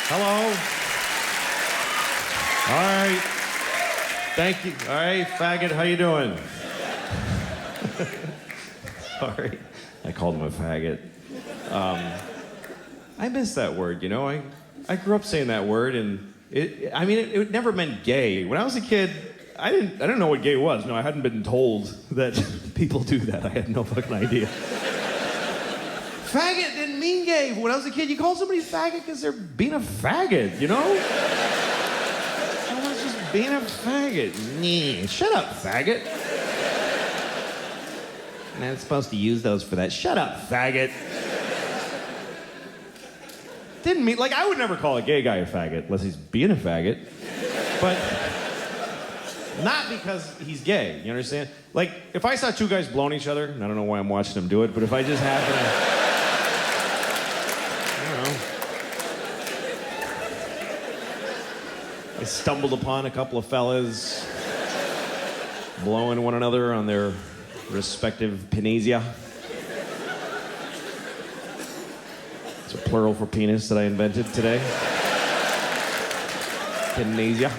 Hello. All right. Thank you. All right, faggot, how you doing? Sorry, I called him a faggot. I miss that word, you know. I grew up saying that word, and it never meant gay. When I was a kid, I didn't know what gay was. No, I hadn't been told that people do that. I had no fucking idea. Faggot didn't mean gay. When I was a kid, you call somebody faggot because they're being a faggot, you know? Someone's just being a faggot. Nah, shut up, faggot. I'm not supposed to use those for that. Shut up, faggot. Didn't mean, like, I would never call a gay guy a faggot unless he's being a faggot. But not because he's gay, you understand? Like, if I saw two guys blowing each other, and I don't know why I'm watching them do it, but if I just happen to, I stumbled upon a couple of fellas blowing one another on their respective penisia. It's a plural for penis that I invented today. Penisia.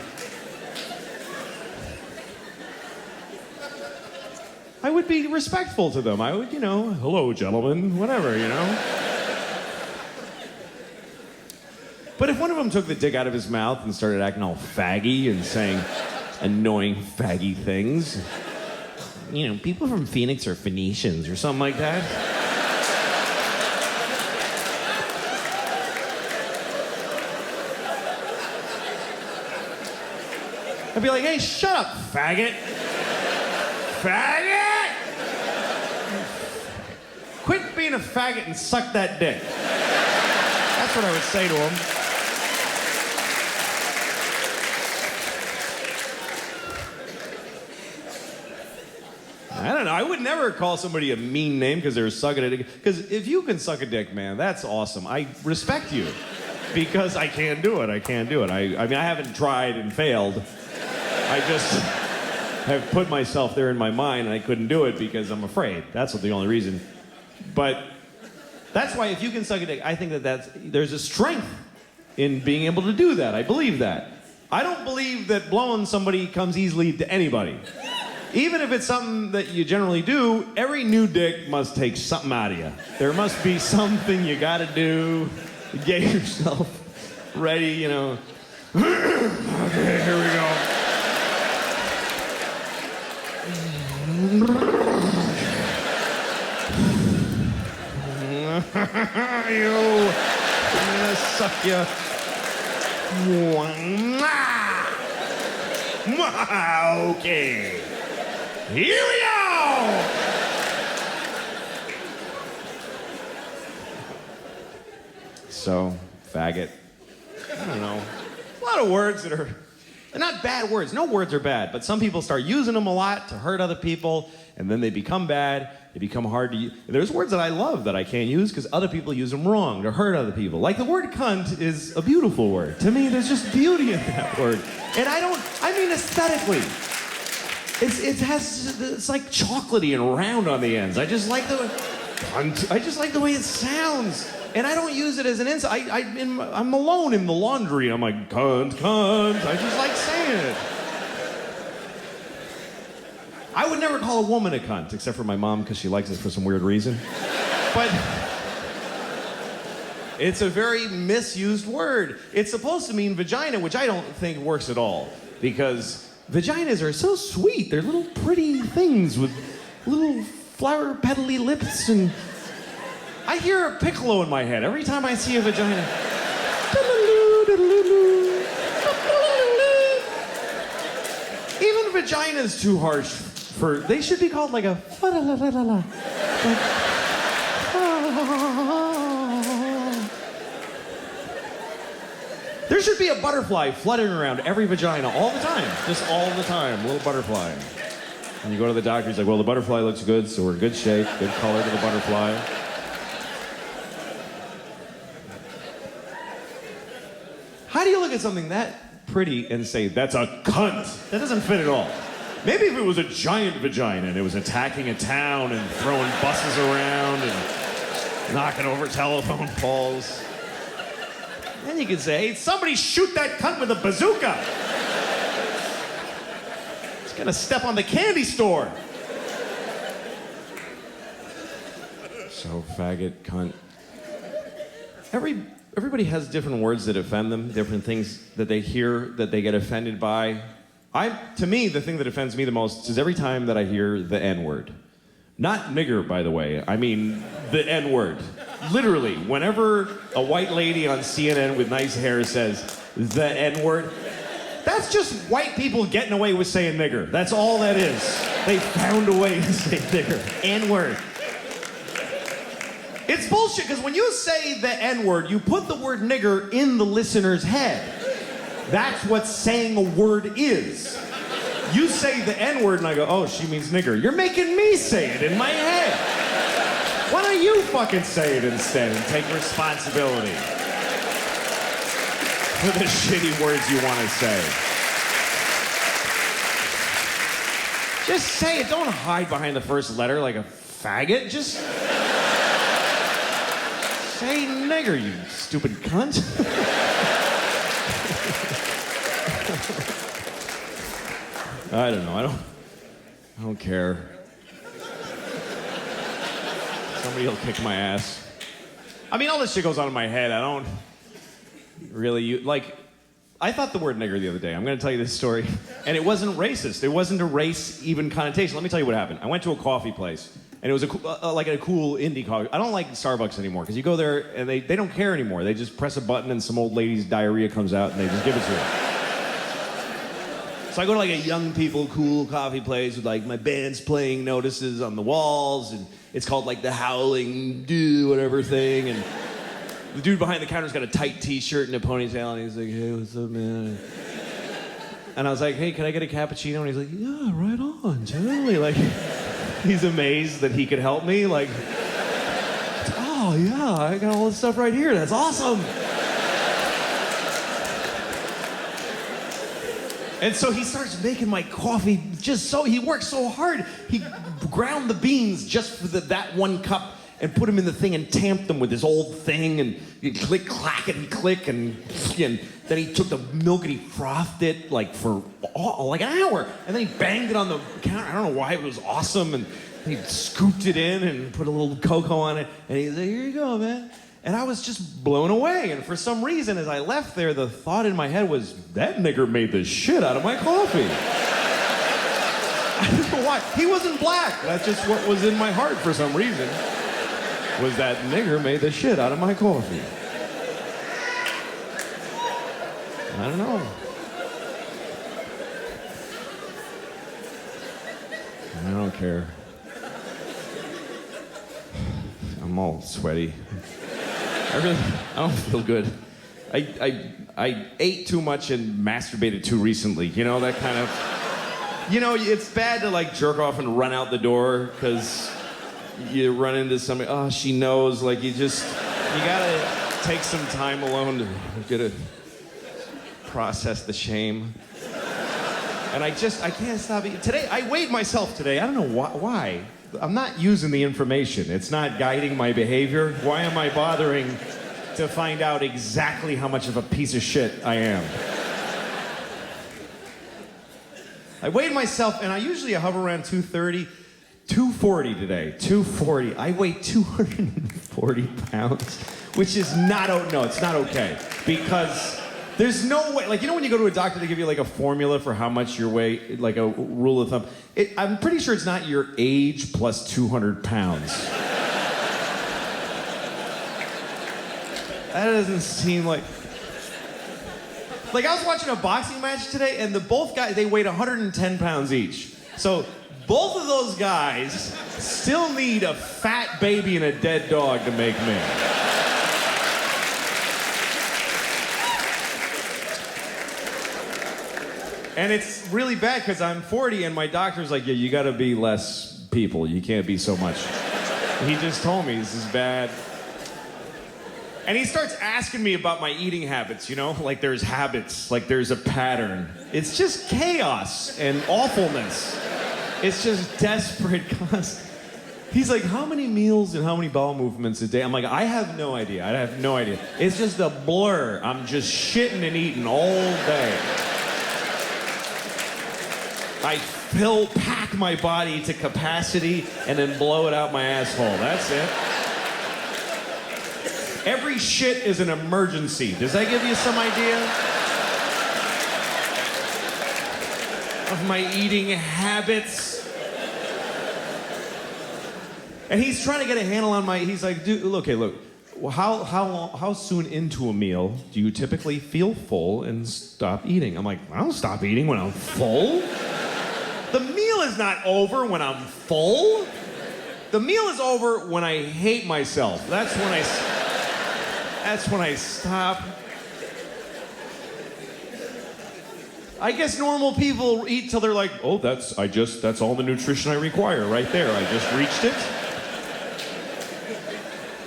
I would be respectful to them. I would, hello, gentlemen, whatever, But if one of them took the dick out of his mouth and started acting all faggy and saying annoying faggy things, people from Phoenix are Phoenicians or something like that. I'd be like, hey, shut up, faggot. Faggot! Quit being a faggot and suck that dick. That's what I would say to him. I don't know. I would never call somebody a mean name because they're sucking a dick. Because if you can suck a dick, man, that's awesome. I respect you. Because I can't do it. I can't do it. I mean, I haven't tried and failed. I just have put myself there in my mind and I couldn't do it because I'm afraid. That's the only reason. But that's why if you can suck a dick, I think there's a strength in being able to do that. I believe that. I don't believe that blowing somebody comes easily to anybody. Even if it's something that you generally do, every new dick must take something out of you. There must be something you gotta do to get yourself ready, Okay, here we go. I'm gonna suck you. Okay. Here we go! So, faggot. I don't know. A lot of words that they're not bad words. No words are bad, but some people start using them a lot to hurt other people, and then they become bad. They become hard to use. There's words that I love that I can't use because other people use them wrong to hurt other people. Like the word cunt is a beautiful word. To me, there's just beauty in that word. And I mean aesthetically. It's like chocolatey and round on the ends. I just like the way it sounds. And I don't use it as an insult. I'm alone in the laundry. I'm like, cunt, cunt. I just like saying it. I would never call a woman a cunt, except for my mom, because she likes it for some weird reason. But it's a very misused word. It's supposed to mean vagina, which I don't think works at all. Because vaginas are so sweet. They're little pretty things with little flower petally lips, and I hear a piccolo in my head every time I see a vagina. Even vagina's too harsh for. They should be called like a. There should be a butterfly fluttering around every vagina all the time. Just all the time, little butterfly. And you go to the doctor, he's like, well, the butterfly looks good, so we're in good shape, good color to the butterfly. How do you look at something that pretty and say, that's a cunt? That doesn't fit at all. Maybe if it was a giant vagina and it was attacking a town and throwing buses around and knocking over telephone poles. Then you can say, hey, somebody shoot that cunt with a bazooka. He's gonna step on the candy store. So, faggot, cunt. Everybody has different words that offend them, different things that they hear that they get offended by. To me, the thing that offends me the most is every time that I hear the N-word. Not nigger, by the way. I mean the N-word. Literally, whenever a white lady on CNN with nice hair says the N-word, that's just white people getting away with saying nigger. That's all that is. They found a way to say nigger. N-word. It's bullshit, because when you say the N-word, you put the word nigger in the listener's head. That's what saying a word is. You say the N-word and I go, oh, she means nigger. You're making me say it in my head. Why don't you fucking say it instead and take responsibility for the shitty words you want to say? Just say it. Don't hide behind the first letter like a faggot. Just say nigger, you stupid cunt. I don't know. I don't care. Somebody will kick my ass. I mean, all this shit goes on in my head. I don't really I thought the word nigger the other day. I'm going to tell you this story. And it wasn't racist. It wasn't a race even connotation. Let me tell you what happened. I went to a coffee place. And it was like a cool indie coffee. I don't like Starbucks anymore because you go there and they don't care anymore. They just press a button and some old lady's diarrhea comes out and they just give it to you. So I go to like a young people cool coffee place with like my band's playing notices on the walls, and it's called like the Howling Do whatever thing, and the dude behind the counter's got a tight t-shirt and a ponytail, and he's like, hey, what's up, man? And I was like, hey, can I get a cappuccino? And he's like, yeah, right on, totally. Like, he's amazed that he could help me. Like, oh yeah, I got all this stuff right here. That's awesome. And so he starts making my coffee he works so hard. He ground the beans just for that one cup and put them in the thing and tamped them with this old thing, and you click, clackety click, and then he took the milk and he frothed it like for like an hour, and then he banged it on the counter. I don't know why, it was awesome, and he scooped it in and put a little cocoa on it, and he's like, here you go, man. And I was just blown away. And for some reason, as I left there, the thought in my head was, that nigger made the shit out of my coffee. I don't know why. He wasn't black. That's just what was in my heart for some reason. Was that nigger made the shit out of my coffee. I don't know. I don't care. I'm all sweaty. I don't feel good. I ate too much and masturbated too recently. You know, that kind of... You know, it's bad to like jerk off and run out the door because you run into somebody, oh, she knows. Like, you gotta take some time alone to get to process the shame. And I can't stop eating. Today, I weighed myself today. I don't know why. I'm not using the information. It's not guiding my behavior. Why am I bothering to find out exactly how much of a piece of shit I am? I weighed myself, and I usually hover around 230, 240 today. 240. I weigh 240 pounds, which is not, no, it's not okay. Because there's no way, like, you know when you go to a doctor, they give you like a formula for how much your weight, like a rule of thumb. I'm pretty sure it's not your age plus 200 pounds. That doesn't seem like... Like, I was watching a boxing match today, and both guys, they weighed 110 pounds each. So both of those guys still need a fat baby and a dead dog to make me. And it's really bad because I'm 40 and my doctor's like, yeah, you gotta be less people. You can't be so much. He just told me this is bad. And he starts asking me about my eating habits, you know? Like there's habits, like there's a pattern. It's just chaos and awfulness. It's just desperate He's like, how many meals and how many bowel movements a day? I'm like, I have no idea. I have no idea. It's just a blur. I'm just shitting and eating all day. I pack my body to capacity and then blow it out my asshole. That's it. Every shit is an emergency. Does that give you some idea of my eating habits? And he's trying to get a handle on he's like, dude, okay, look, how soon into a meal do you typically feel full and stop eating? I'm like, I don't stop eating when I'm full. The meal is not over when I'm full. The meal is over when I hate myself. That's when I stop. I guess normal people eat till they're like, oh, that's all the nutrition I require right there. I just reached it.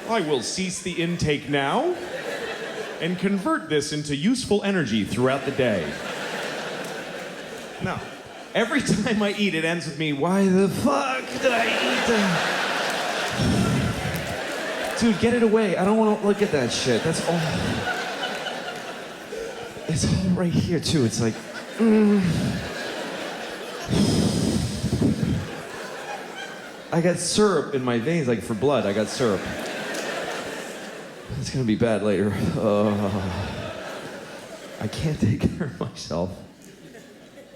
I will cease the intake now and convert this into useful energy throughout the day. No. Every time I eat, it ends with me, why the fuck did I eat that? Dude, get it away. I don't want to look at that shit. That's all. It's all right here, too. It's like, I got syrup in my veins, like for blood. I got syrup. It's gonna be bad later. I can't take care of myself.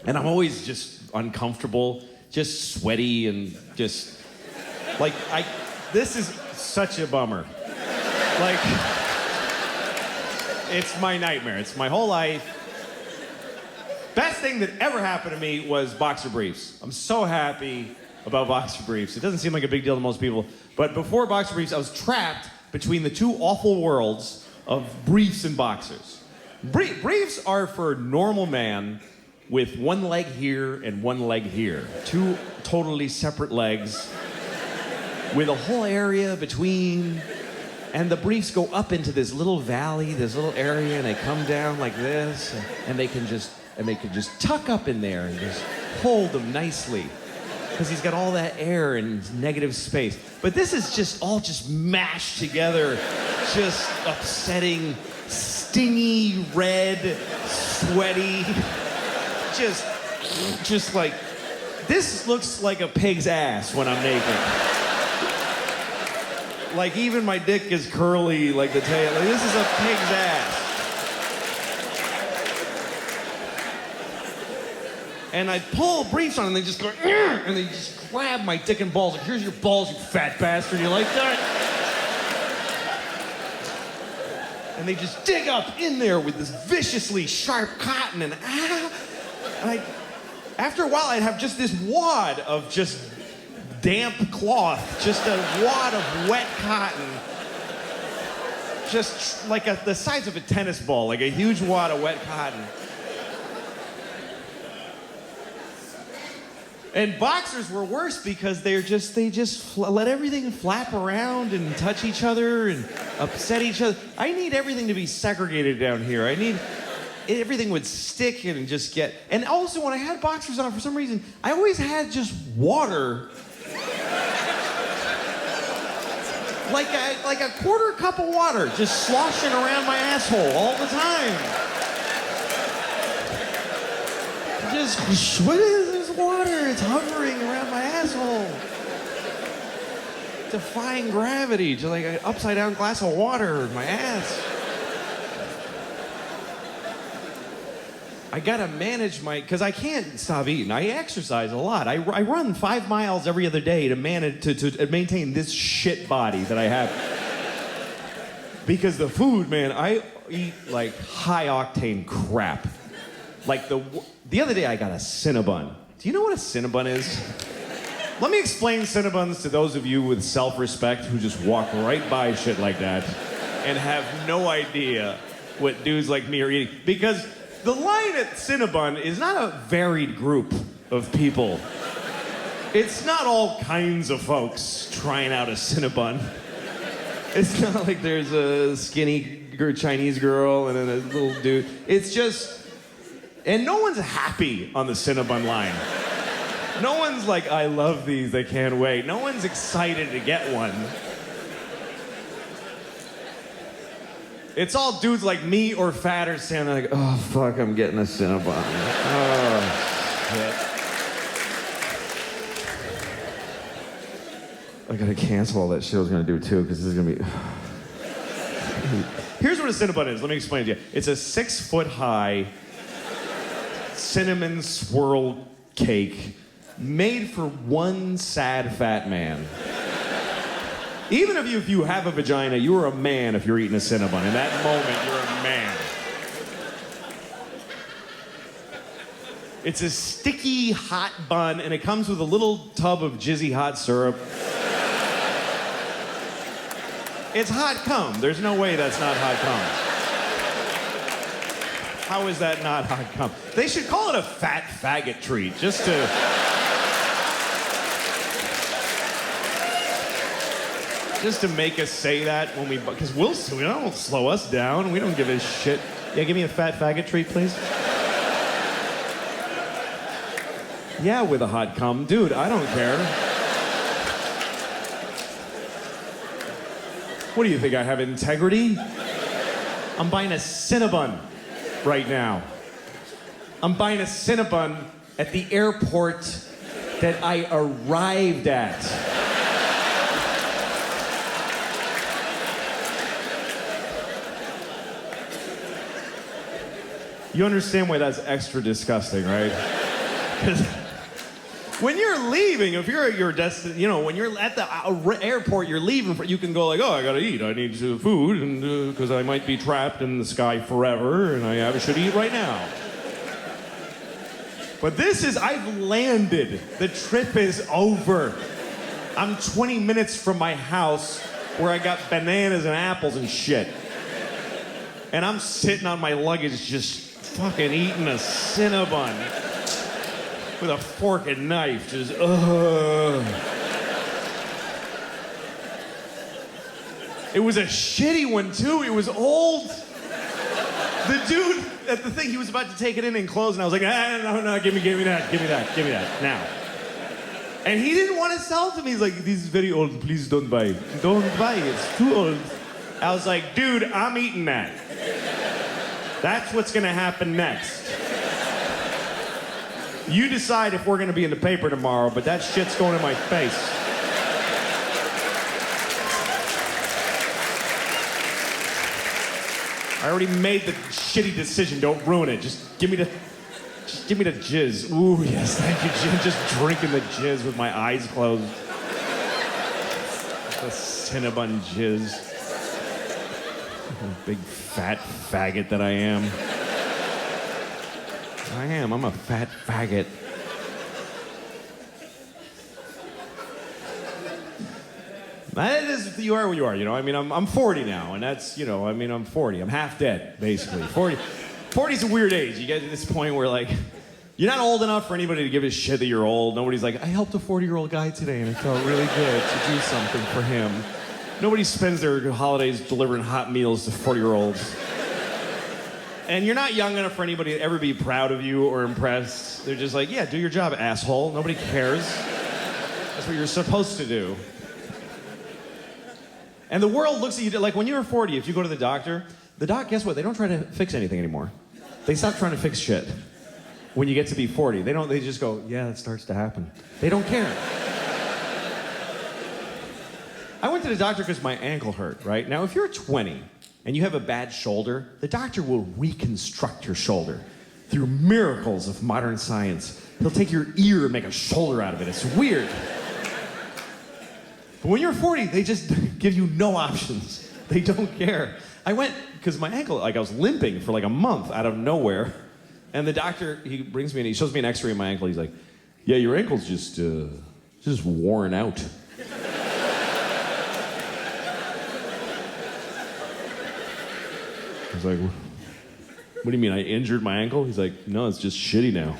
And I'm always just uncomfortable, just sweaty and just, like, this is such a bummer. Like, it's my nightmare. It's my whole life. Best thing that ever happened to me was boxer briefs. I'm so happy about boxer briefs. It doesn't seem like a big deal to most people, but before boxer briefs, I was trapped between the two awful worlds of briefs and boxers. Briefs are for a normal man with one leg here and one leg here. Two totally separate legs with a whole area between. And the briefs go up into this little valley, this little area, and they come down like this, and they can just tuck up in there and just hold them nicely. Because he's got all that air and negative space. But this is just all just mashed together, just upsetting, stingy, red, sweaty, just like, this looks like a pig's ass when I'm naked. Like even my dick is curly like the tail. Like, this is a pig's ass. And I pull briefs on and they just go, and they just grab my dick and balls. Like, here's your balls, you fat bastard. You like that? And they just dig up in there with this viciously sharp cotton and after a while I'd have just this wad of just damp cloth, just a wad of wet cotton. Just like the size of a tennis ball, like a huge wad of wet cotton. And boxers were worse because they just let everything flap around and touch each other and upset each other. I need everything to be segregated down here. I need everything would stick and just get. And also when I had boxers on, for some reason, I always had just water. Like a quarter cup of water just sloshing around my asshole all the time. Just, what is this water? It's hovering around my asshole. Defying gravity, just like an upside down glass of water in my ass. I gotta manage because I can't stop eating. I exercise a lot. I run 5 miles every other day to maintain this shit body that I have. Because the food, man, I eat like high octane crap. Like the other day I got a Cinnabon. Do you know what a Cinnabon is? Let me explain Cinnabons to those of you with self-respect who just walk right by shit like that and have no idea what dudes like me are eating. Because the line at Cinnabon is not a varied group of people. It's not all kinds of folks trying out a Cinnabon. It's not like there's a skinny Chinese girl and then a little dude. It's just, and no one's happy on the Cinnabon line. No one's like, I love these, I can't wait. No one's excited to get one. It's all dudes like me or fatter standing like, oh, fuck, I'm getting a Cinnabon. Oh, shit. I gotta cancel all that shit I was gonna do too, because this is gonna be... Here's what a Cinnabon is. Let me explain it to you. It's a 6-foot-high cinnamon swirl cake made for one sad fat man. Even if you have a vagina, you are a man if you're eating a Cinnabon. In that moment, you're a man. It's a sticky, hot bun, and it comes with a little tub of jizzy hot syrup. It's hot cum. There's no way that's not hot cum. How is that not hot cum? They should call it a fat faggot treat, just to... Just to make us say that when we... Because we don't slow us down. We don't give a shit. Yeah, give me a fat faggot treat, please. Yeah, with a hot cum. Dude, I don't care. What do you think, I have integrity? I'm buying a Cinnabon right now. I'm buying a Cinnabon at the airport that I arrived at. You understand why that's extra disgusting, right? Because when you're leaving, if you're at your destination, you know, when you're at the airport, you're leaving, you can go like, oh, I gotta eat. I need food, and because I might be trapped in the sky forever, and I should eat right now. But this is, I've landed. The trip is over. I'm 20 minutes from my house where I got bananas and apples and shit. And I'm sitting on my luggage just fucking eating a Cinnabon with a fork and knife, just It was a shitty one too. It was old. The dude at the thing, he was about to take it in and close, and I was like, no, give me that now. And he didn't want to sell it to me. He's like, this is very old. Please don't buy it. Don't buy it. It's too old. I was like, dude, I'm eating that. That's what's gonna happen next. You decide if we're gonna be in the paper tomorrow, but that shit's going in my face. I already made the shitty decision. Don't ruin it. Just give me the jizz. Ooh, yes, thank you, Jim. Just drinking the jizz with my eyes closed. The Cinnabon jizz. Big fat faggot that I am. I'm a fat faggot. That is, you are what you are, you know? I mean, I'm 40 now, and that's, you know, I mean, I'm 40. I'm half dead, basically. 40's a weird age. You get to this point where, like, you're not old enough for anybody to give a shit that you're old. Nobody's like, I helped a 40-year-old guy today, and it felt really good to do something for him. Nobody spends their holidays delivering hot meals to 40-year-olds. And you're not young enough for anybody to ever be proud of you or impressed. They're just like, yeah, do your job, asshole. Nobody cares. That's what you're supposed to do. And the world looks at you, like when you're 40, if you go to the doctor, guess what? They don't try to fix anything anymore. They stop trying to fix shit. When you get to be 40, they just go, yeah, it starts to happen. They don't care. I went to the doctor because my ankle hurt, right? Now, if you're 20 and you have a bad shoulder, the doctor will reconstruct your shoulder through miracles of modern science. He'll take your ear and make a shoulder out of it. It's weird. But when you're 40, they just give you no options. They don't care. I went because my ankle, like I was limping for like a month out of nowhere. And the doctor, he brings me in, he shows me an x-ray of my ankle. He's like, yeah, your ankle's just worn out. I was like, what do you mean, I injured my ankle? He's like, no, it's just shitty now.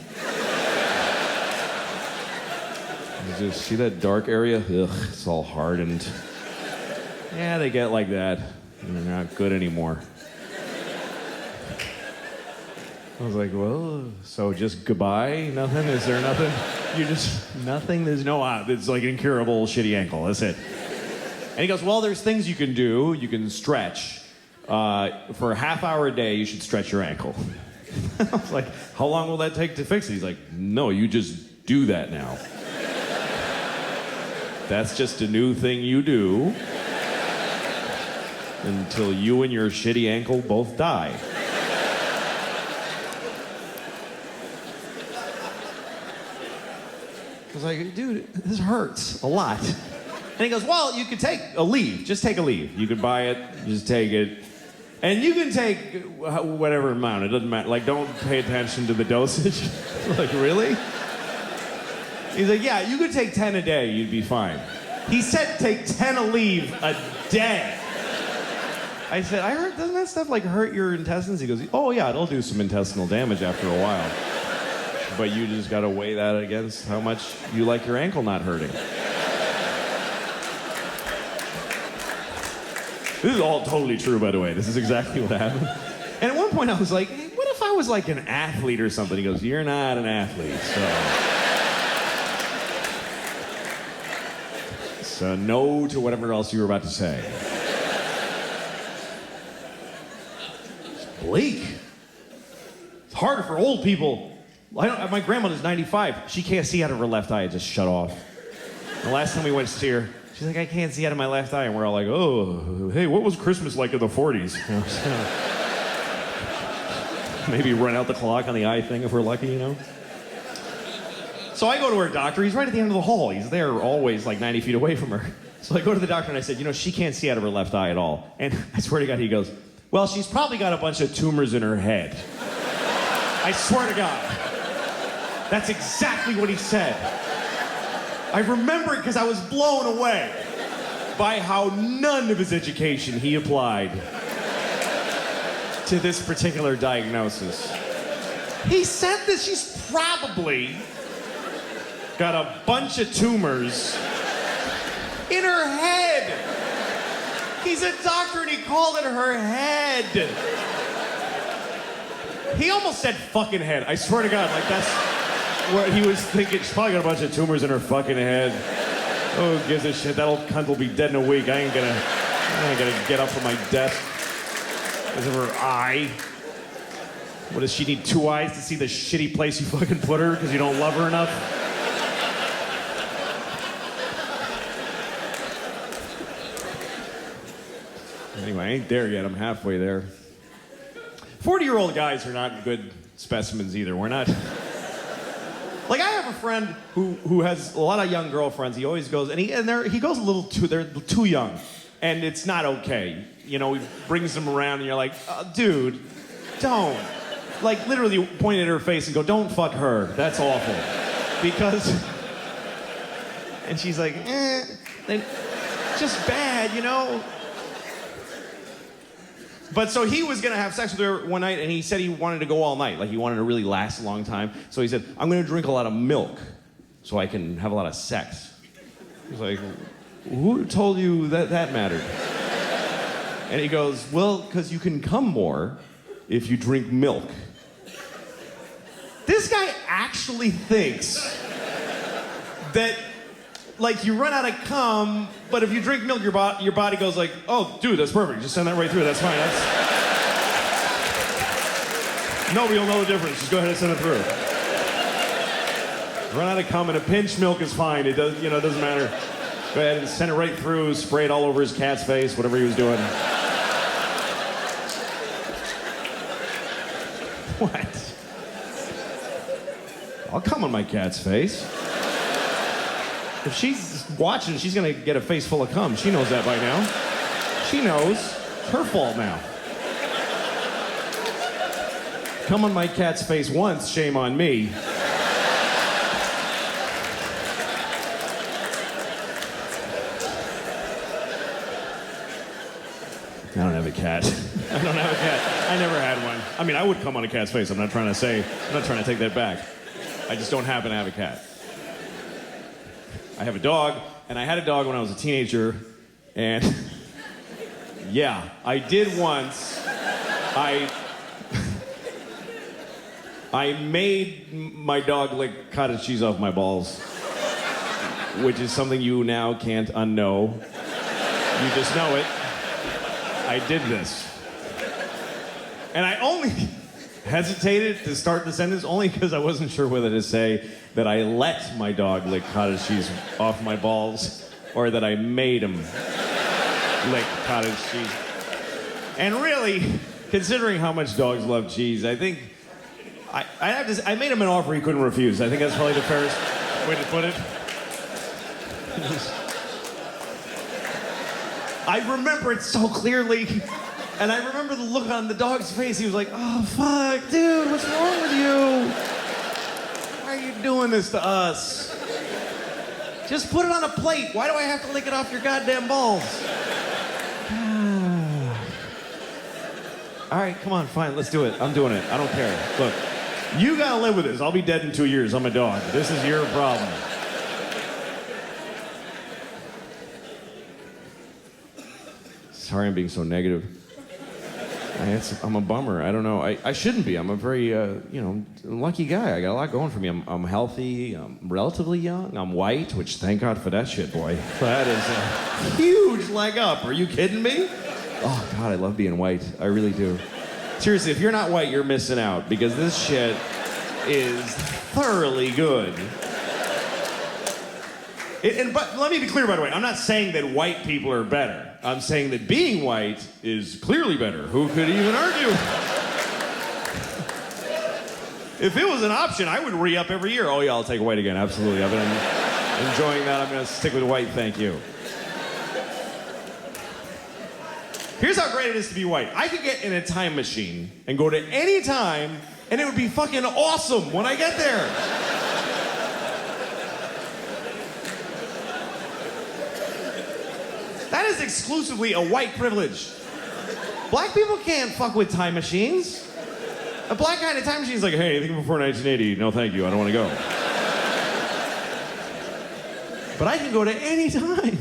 Just see that dark area? Ugh, it's all hardened. Yeah, they get like that. And they're not good anymore. I was like, well, so just goodbye? Nothing? Is there nothing? You just, nothing, there's no, it's like an incurable shitty ankle, that's it. And he goes, well, there's things you can do. You can stretch. For a half hour a day, you should stretch your ankle. I was like, how long will that take to fix it? He's like, no, you just do that now. That's just a new thing you do until you and your shitty ankle both die. I was like, dude, this hurts a lot. And he goes, well, you could take a leave. Just take a leave. You could buy it, just take it. And you can take whatever amount. It doesn't matter. Like, don't pay attention to the dosage. Like, really? He's like, yeah, you could take 10 a day. You'd be fine. He said take 10 a leave a day. I said, I heard, doesn't that stuff like hurt your intestines? He goes, oh yeah, it'll do some intestinal damage after a while. But you just gotta weigh that against how much you like your ankle not hurting. This is all totally true, by the way. This is exactly what happened. And at one point I was like, hey, what if I was like an athlete or something? He goes, you're not an athlete, so no to whatever else you were about to say. It's bleak. It's harder for old people. My grandmother's 95. She can't see out of her left eye. It just shut off. The last time we went to see her, she's like, I can't see out of my left eye. And we're all like, oh, hey, what was Christmas like in the 40s? Maybe run out the clock on the eye thing if we're lucky, you know? So I go to her doctor. He's right at the end of the hall. He's there always like 90 feet away from her. So I go to the doctor and I said, you know, she can't see out of her left eye at all. And I swear to God, he goes, well, she's probably got a bunch of tumors in her head. I swear to God. That's exactly what he said. I remember it because I was blown away by how none of his education he applied to this particular diagnosis. He said that she's probably got a bunch of tumors in her head. He's a doctor and he called it her head. He almost said fucking head. I swear to God, like that's what he was thinking. She's probably got a bunch of tumors in her fucking head. Oh, who gives a shit? That old cunt will be dead in a week. I ain't gonna get up from my desk because of her eye. What, does she need 2 eyes to see the shitty place you fucking put her because you don't love her enough? Anyway, I ain't there yet. I'm halfway there. 40-year-old guys are not good specimens either. We're not. Like, I have a friend who has a lot of young girlfriends. He always goes, and he goes a little too, they're too young. And it's not okay. You know, he brings them around and you're like, dude, don't. Like, literally point at her face and go, don't fuck her. That's awful. Because, and she's like, just bad, you know? But so he was gonna have sex with her one night and he said he wanted to go all night. Like he wanted to really last a long time. So he said, I'm gonna drink a lot of milk so I can have a lot of sex. He's like, who told you that mattered? And he goes, well, because you can come more if you drink milk. This guy actually thinks that, like, you run out of cum, but if you drink milk, your body goes like, oh, dude, that's perfect. Just send that right through. That's fine. Nobody will know the difference. Just go ahead and send it through. Run out of cum and a pinch milk is fine. It does, it doesn't matter. Go ahead and send it right through. Spray it all over his cat's face, whatever he was doing. What? I'll come on my cat's face. If she's watching, she's gonna get a face full of cum. She knows that by now. She knows. It's her fault now. Come on my cat's face once, shame on me. I don't have a cat. I don't have a cat. I never had one. I mean, I would come on a cat's face. I'm not trying to take that back. I just don't happen to have a cat. I have a dog, and I had a dog when I was a teenager, and yeah, I did once. I made my dog lick cottage cheese off my balls, which is something you now can't unknow. You just know it. I did this. And I only hesitated to start the sentence only because I wasn't sure whether to say that I let my dog lick cottage cheese off my balls or that I made him lick cottage cheese. And really, considering how much dogs love cheese, I think I made him an offer he couldn't refuse. I think that's probably the fairest way to put it. I remember it so clearly. And I remember the look on the dog's face. He was like, oh, fuck, dude, what's wrong with you? Why are you doing this to us? Just put it on a plate. Why do I have to lick it off your goddamn balls? All right, come on, fine, let's do it. I'm doing it. I don't care. Look, you gotta live with this. I'll be dead in 2 years. I'm a dog. This is your problem. Sorry I'm being so negative. I'm a bummer. I don't know. I shouldn't be. I'm a very, lucky guy. I got a lot going for me. I'm healthy. I'm relatively young. I'm white, which thank God for that shit, boy. That is a huge leg up. Are you kidding me? Oh, God, I love being white. I really do. Seriously, if you're not white, you're missing out because this shit is thoroughly good. But let me be clear, by the way. I'm not saying that white people are better. I'm saying that being white is clearly better. Who could even argue? If it was an option, I would re-up every year. Oh, yeah, I'll take white again. Absolutely. I've been enjoying that. I'm going to stick with white. Thank you. Here's how great it is to be white. I could get in a time machine and go to any time, and it would be fucking awesome when I get there. That is exclusively a white privilege. Black people can't fuck with time machines. A black guy in a time machine is like, hey, anything before 1980? No, thank you, I don't want to go. But I can go to any time.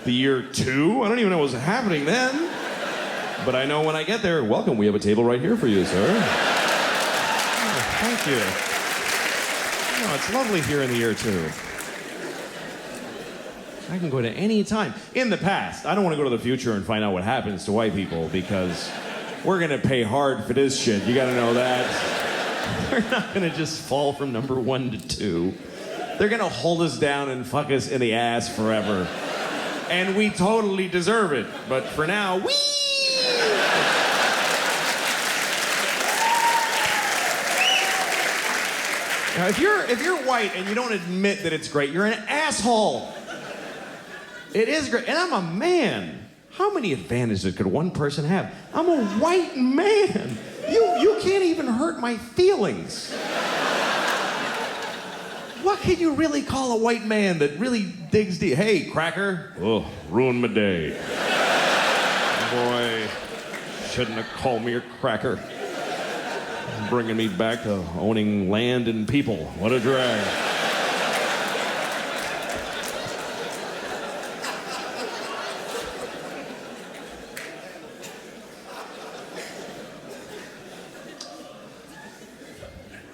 The year 2? I don't even know what's happening then. But I know when I get there, welcome, we have a table right here for you, sir. Oh, thank you. Oh, it's lovely here in the year 2. I can go to any time. In the past, I don't want to go to the future and find out what happens to white people because we're going to pay hard for this shit. You got to know that. They're not going to just fall from number 1 to 2. They're going to hold us down and fuck us in the ass forever. And we totally deserve it. But for now, whee! Now, if you're white and you don't admit that it's great, you're an asshole. It is great. And I'm a man. How many advantages could one person have? I'm a white man. You can't even hurt my feelings. What can you really call a white man that really digs deep? Hey, cracker. Oh, ruined my day. Boy, shouldn't have called me a cracker. Bringing me back to owning land and people. What a drag.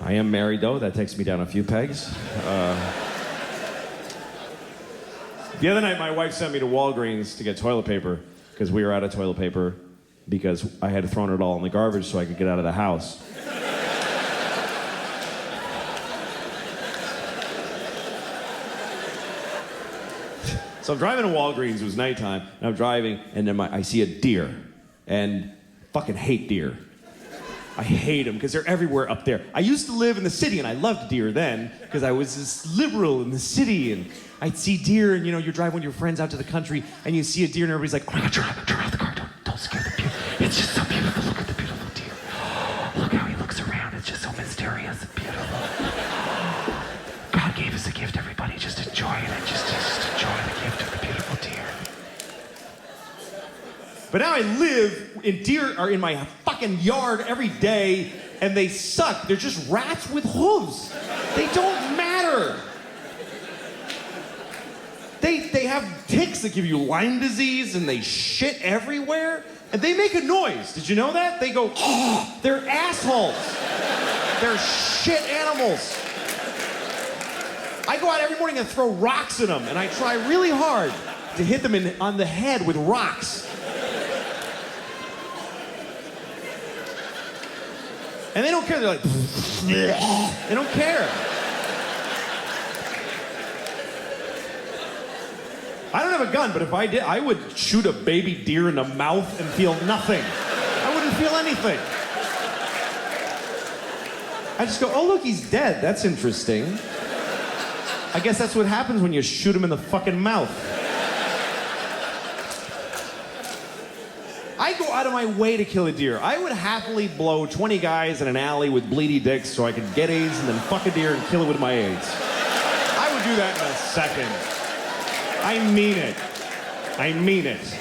I am married, though. That takes me down a few pegs. The other night, my wife sent me to Walgreens to get toilet paper because we were out of toilet paper because I had thrown it all in the garbage so I could get out of the house. So I'm driving to Walgreens. It was nighttime, and I'm driving, and then I see a deer, and fucking hate deer. I hate them because they're everywhere up there. I used to live in the city, and I loved deer then because I was this liberal in the city, and I'd see deer, and you're driving with your friends out to the country, and you see a deer, and everybody's like, oh my God, turn around the car, don't scare the deer. It's just so beautiful. Look at the beautiful deer. Look how he looks around. It's just so mysterious and beautiful. God gave us a gift, everybody. Just enjoy it. Just enjoy the gift of the beautiful deer. But now I live, and deer are in my fucking yard every day, and they suck. They're just rats with hooves. They don't matter. They have ticks that give you Lyme disease, and they shit everywhere, and they make a noise. Did you know that? They go, oh, they're assholes. They're shit animals. I go out every morning and throw rocks at them, and I try really hard to hit them on the head with rocks. And they don't care. They're like, they don't care. I don't have a gun, but if I did, I would shoot a baby deer in the mouth and feel nothing. I wouldn't feel anything. I just go, oh, look, he's dead. That's interesting. I guess that's what happens when you shoot him in the fucking mouth. I go out of my way to kill a deer. I would happily blow 20 guys in an alley with bleedy dicks so I could get AIDS and then fuck a deer and kill it with my AIDS. I would do that in a second. I mean it. I mean it.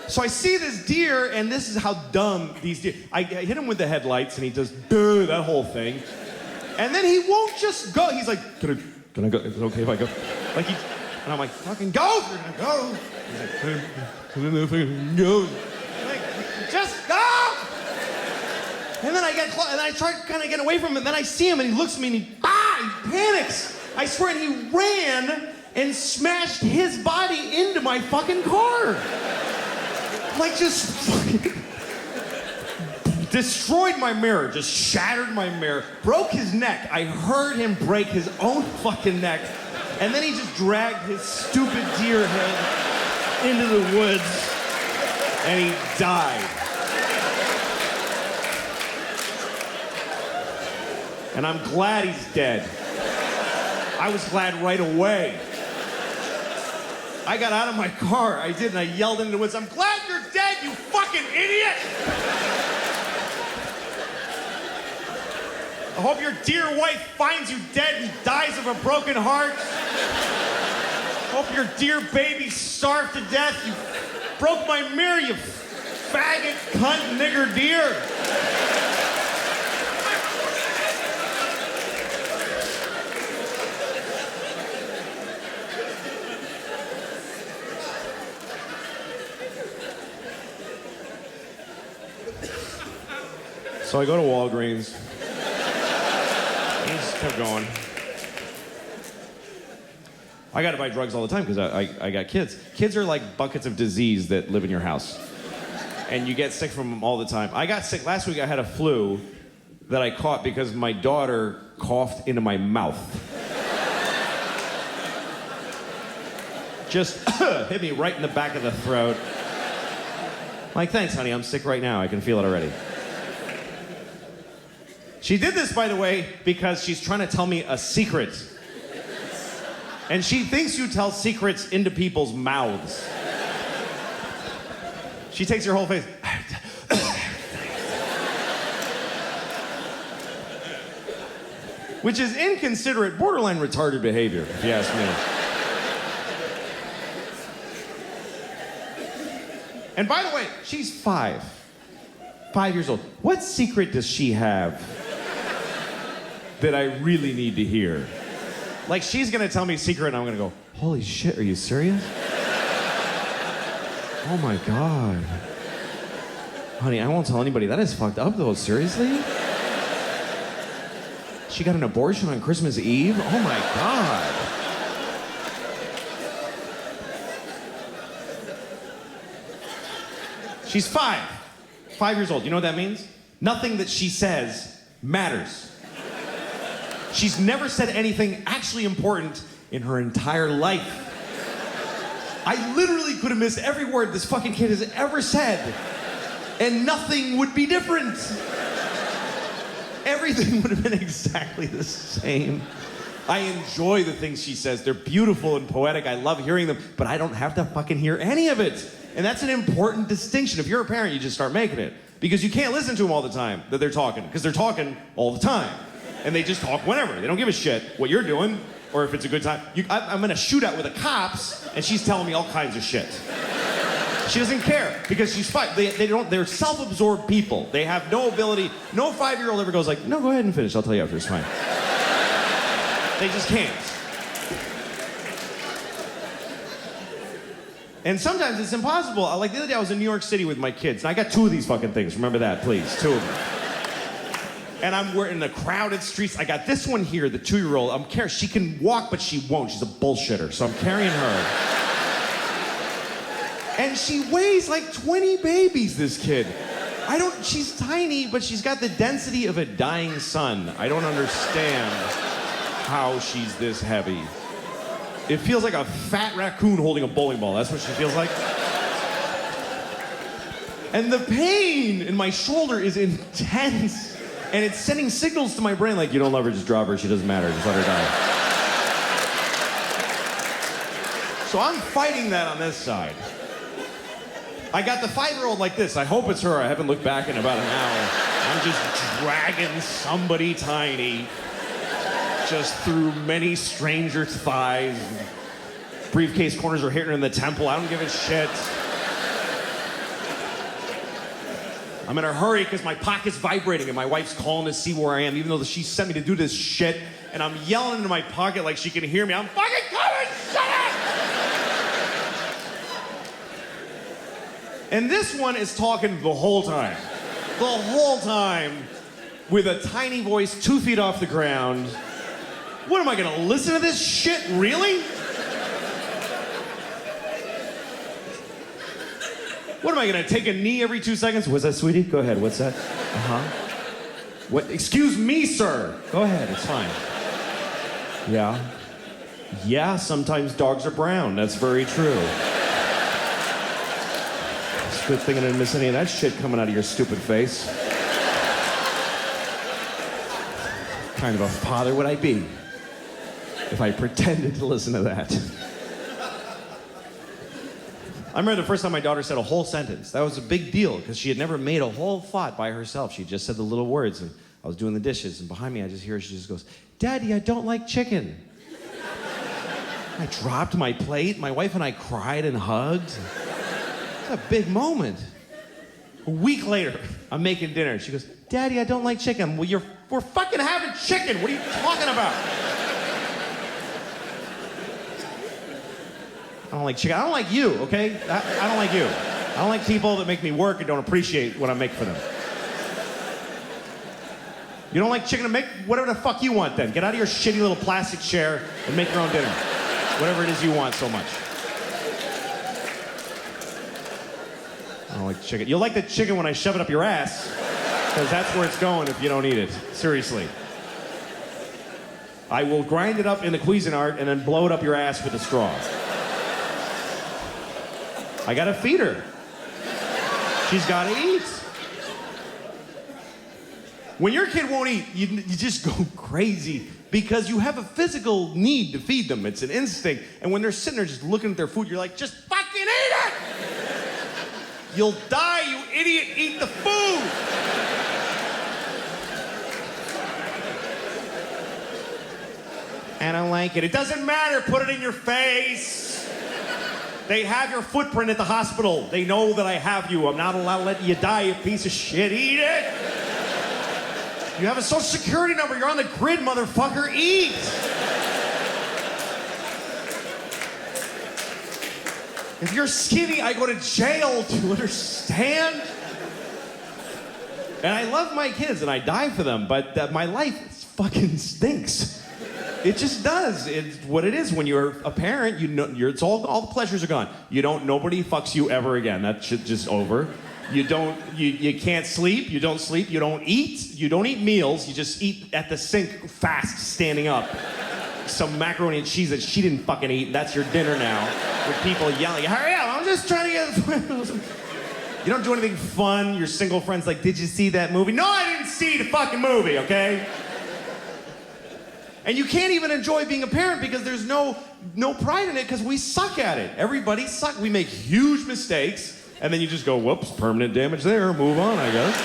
So I see this deer, and this is how dumb these deer... I hit him with the headlights, and he does that whole thing. And then he won't just go. He's like, can I go? Is it okay if I go? Like and I'm like, fucking go! You're gonna go! He's like, can I go? Like, just go! And then I get close, and I try kind of getting away from him, and then I see him, and he looks at me, and he panics. I swear, and he ran and smashed his body into my fucking car. Like, just fucking destroyed my mirror, just shattered my mirror, broke his neck. I heard him break his own fucking neck, and then he just dragged his stupid deer head into the woods, and he died. And I'm glad he's dead. I was glad right away. I got out of my car, I did, and I yelled into the woods, I'm glad you're dead, you fucking idiot! I hope your dear wife finds you dead and dies of a broken heart. Hope your dear baby starved to death. You broke my mirror, you faggot, cunt, nigger deer. So I go to Walgreens. I just kept going. I gotta buy drugs all the time because I got kids. Kids are like buckets of disease that live in your house. And you get sick from them all the time. I got sick last week. I had a flu that I caught because my daughter coughed into my mouth. Just hit me right in the back of the throat. Like, thanks, honey, I'm sick right now. I can feel it already. She did this, by the way, because she's trying to tell me a secret. And she thinks you tell secrets into people's mouths. She takes your whole face. Which is inconsiderate, borderline retarded behavior, if you ask me. And by the way, she's 5 years old. What secret does she have that I really need to hear? Like, she's gonna tell me a secret and I'm gonna go, holy shit, are you serious? Oh my God. Honey, I won't tell anybody. That is fucked up though, seriously? She got an abortion on Christmas Eve? Oh my God. She's 5 years old. You know what that means? Nothing that she says matters. She's never said anything actually important in her entire life. I literally could have missed every word this fucking kid has ever said, and nothing would be different. Everything would have been exactly the same. I enjoy the things she says. They're beautiful and poetic. I love hearing them, but I don't have to fucking hear any of it. And that's an important distinction. If you're a parent, you just start making it. Because you can't listen to them all the time that they're talking, because they're talking all the time. And they just talk whenever. They don't give a shit what you're doing or if it's a good time. I'm in a shootout with the cops, and she's telling me all kinds of shit. She doesn't care because she's 5. They're self-absorbed people. They have no ability. No 5-year-old ever goes like, no, go ahead and finish. I'll tell you after. It's fine. They just can't. And sometimes it's impossible. Like the other day, I was in New York City with my kids, and I got 2 of these fucking things. Remember that, please. 2 of them. And we're in the crowded streets. I got this one here, the 2-year-old. I'm carrying. She can walk, but she won't. She's a bullshitter, so I'm carrying her. And she weighs like 20 babies, this kid. She's tiny, but she's got the density of a dying sun. I don't understand how she's this heavy. It feels like a fat raccoon holding a bowling ball. That's what she feels like. And the pain in my shoulder is intense. And it's sending signals to my brain like, you don't love her, just drop her. She doesn't matter. Just let her die. So I'm fighting that on this side. I got the 5-year-old like this. I hope it's her. I haven't looked back in about an hour. I'm just dragging somebody tiny just through many strangers' thighs. Briefcase corners are hitting her in the temple. I don't give a shit. I'm in a hurry because my pocket's vibrating and my wife's calling to see where I am, even though she sent me to do this shit. And I'm yelling into my pocket like she can hear me. I'm fucking coming! Shut up! And this one is talking the whole time. The whole time with a tiny voice 2 feet off the ground. What am I gonna listen to this shit? Really? What am I gonna take a knee every 2 seconds? What's that, sweetie? Go ahead. What's that? What? Excuse me, sir. Go ahead. It's fine. Yeah. Yeah, sometimes dogs are brown. That's very true. It's a good thing I didn't miss any of that shit coming out of your stupid face. What kind of a father would I be if I pretended to listen to that? I remember the first time my daughter said a whole sentence. That was a big deal because she had never made a whole thought by herself. She just said the little words, and I was doing the dishes, and behind me I just hear her, she just goes, "Daddy, I don't like chicken." I dropped my plate. My wife and I cried and hugged. It's a big moment. A week later, I'm making dinner. She goes, "Daddy, I don't like chicken." Well, we're fucking having chicken. What are you talking about? I don't like chicken. I don't like you, okay? I don't like you. I don't like people that make me work and don't appreciate what I make for them. You don't like chicken? Make whatever the fuck you want then. Get out of your shitty little plastic chair and make your own dinner. Whatever it is you want so much. I don't like chicken. You'll like the chicken when I shove it up your ass, because that's where it's going if you don't eat it. Seriously. I will grind it up in the Cuisinart and then blow it up your ass with a straw. I gotta feed her. She's gotta eat. When your kid won't eat, you just go crazy because you have a physical need to feed them. It's an instinct. And when they're sitting there just looking at their food, you're like, just fucking eat it! You'll die, you idiot. Eat the food! I don't like it. It doesn't matter. Put it in your face. They have your footprint at the hospital. They know that I have you. I'm not allowed to let you die, you piece of shit. Eat it! You have a social security number. You're on the grid, motherfucker. Eat! If you're skinny, I go to jail. Do you understand? And I love my kids and I die for them, but my life fucking stinks. It just does. It's what it is when you're a parent. You know, it's all the pleasures are gone. Nobody fucks you ever again. That shit just over. You can't sleep. You don't sleep. You don't eat. You don't eat meals. You just eat at the sink fast, standing up. Some macaroni and cheese that she didn't fucking eat. That's your dinner now. With people yelling, "Hurry up! I'm just trying to get." You don't do anything fun. Your single friend's like, "Did you see that movie?" "No, I didn't see the fucking movie." Okay. And you can't even enjoy being a parent because there's no pride in it because we suck at it. Everybody sucks. We make huge mistakes, and then you just go, "Whoops, permanent damage there. Move on, I guess."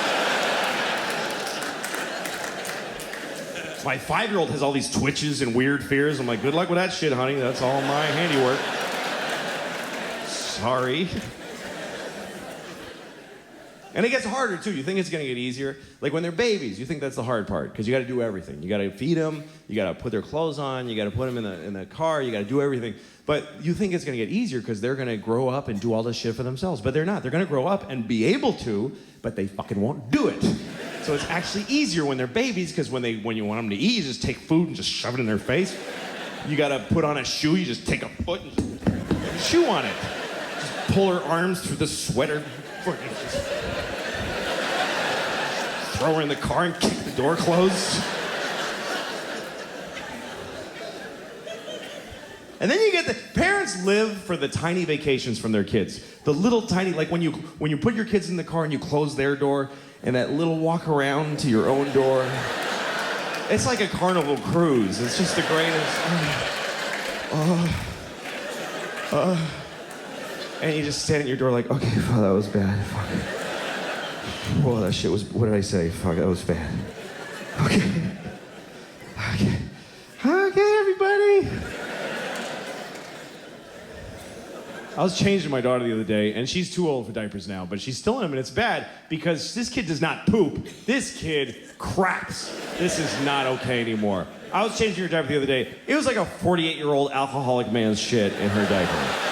My 5-year-old has all these twitches and weird fears. I'm like, good luck with that shit, honey. That's all my handiwork. Sorry. And it gets harder too. You think it's gonna get easier. Like when they're babies, you think that's the hard part because you gotta do everything. You gotta feed them, you gotta put their clothes on, you gotta put them in the car, you gotta do everything. But you think it's gonna get easier because they're gonna grow up and do all this shit for themselves. But they're not. They're gonna grow up and be able to, but they fucking won't do it. So it's actually easier when they're babies because when you want them to eat, you just take food and just shove it in their face. You gotta put on a shoe, you just take a foot and just put a shoe on it. Just pull her arms through the sweater. Throw her in the car and kick the door closed. And then you get parents live for the tiny vacations from their kids. The little tiny, like when you put your kids in the car and you close their door and that little walk around to your own door. It's like a carnival cruise. It's just the greatest. And you just stand at your door like, okay, fuck, that was bad. Fuck. Whoa, that shit was, what did I say? Fuck, that was bad. Okay. Okay, everybody. I was changing my daughter the other day, and she's too old for diapers now, but she's still in them, and it's bad because this kid does not poop. This kid craps. This is not okay anymore. I was changing her diaper the other day. It was like a 48-year-old alcoholic man's shit in her diaper.